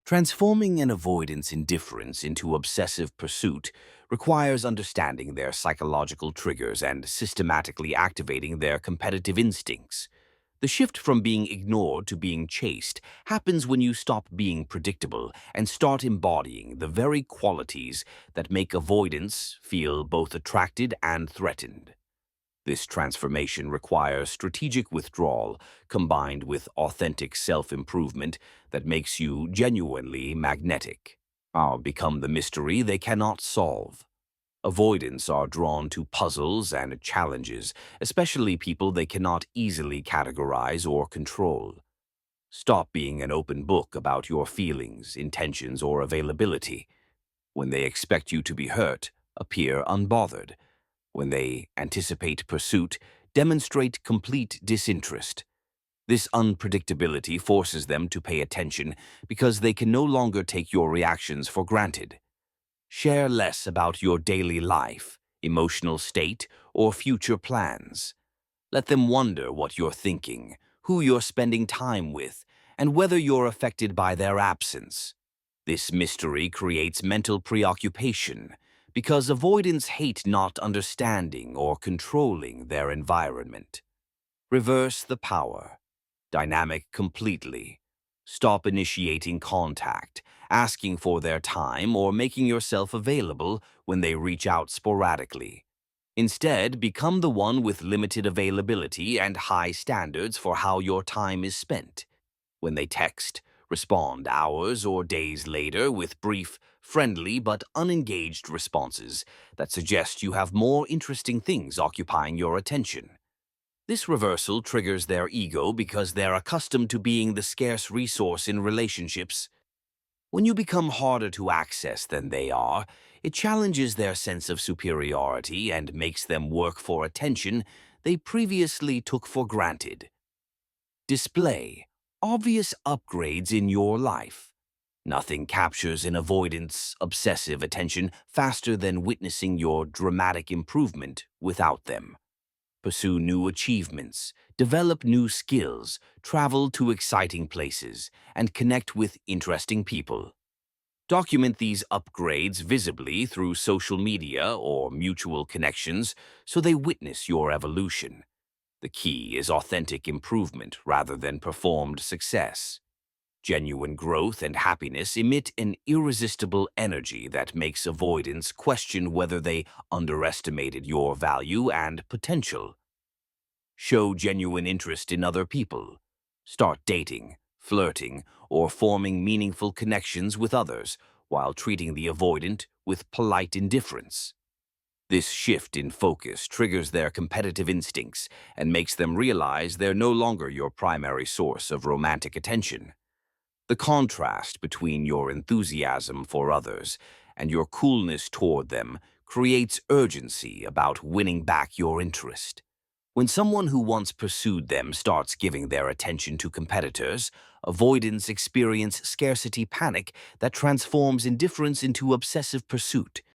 Transforming an avoidance indifference into obsessive pursuit requires understanding their psychological triggers and systematically activating their competitive instincts. The shift from being ignored to being chased happens when you stop being predictable and start embodying the very qualities that make avoidance feel both attracted and threatened. This transformation requires strategic withdrawal combined with authentic self-improvement that makes you genuinely magnetic. I'll become the mystery they cannot solve. Avoidants are drawn to puzzles and challenges, especially people they cannot easily categorize or control. Stop being an open book about your feelings, intentions, or availability. When they expect you to be hurt, appear unbothered. When they anticipate pursuit, demonstrate complete disinterest. This unpredictability forces them to pay attention because they can no longer take your reactions for granted. Share less about your daily life, emotional state, or future plans. Let them wonder what you're thinking, who you're spending time with, and whether you're affected by their absence. This mystery creates mental preoccupation because avoidants hate not understanding or controlling their environment. Reverse the power. Dynamic completely. Stop initiating contact, asking for their time, or making yourself available when they reach out sporadically. Instead, become the one with limited availability and high standards for how your time is spent. When they text, respond hours or days later with brief, friendly but unengaged responses that suggest you have more interesting things occupying your attention. This reversal triggers their ego because they're accustomed to being the scarce resource in relationships. When you become harder to access than they are, it challenges their sense of superiority and makes them work for attention they previously took for granted. Display obvious upgrades in your life. Nothing captures an avoidance obsessive attention faster than witnessing your dramatic improvement without them. Pursue new achievements, develop new skills, travel to exciting places, and connect with interesting people. Document these upgrades visibly through social media or mutual connections so they witness your evolution. The key is authentic improvement rather than performed success. Genuine growth and happiness emit an irresistible energy that makes avoidance question whether they underestimated your value and potential. Show genuine interest in other people. Start dating, flirting, or forming meaningful connections with others while treating the avoidant with polite indifference. This shift in focus triggers their competitive instincts and makes them realize they're no longer your primary source of romantic attention. The contrast between your enthusiasm for others and your coolness toward them creates urgency about winning back your interest. When someone who once pursued them starts giving their attention to competitors, avoidants experience scarcity panic that transforms indifference into obsessive pursuit.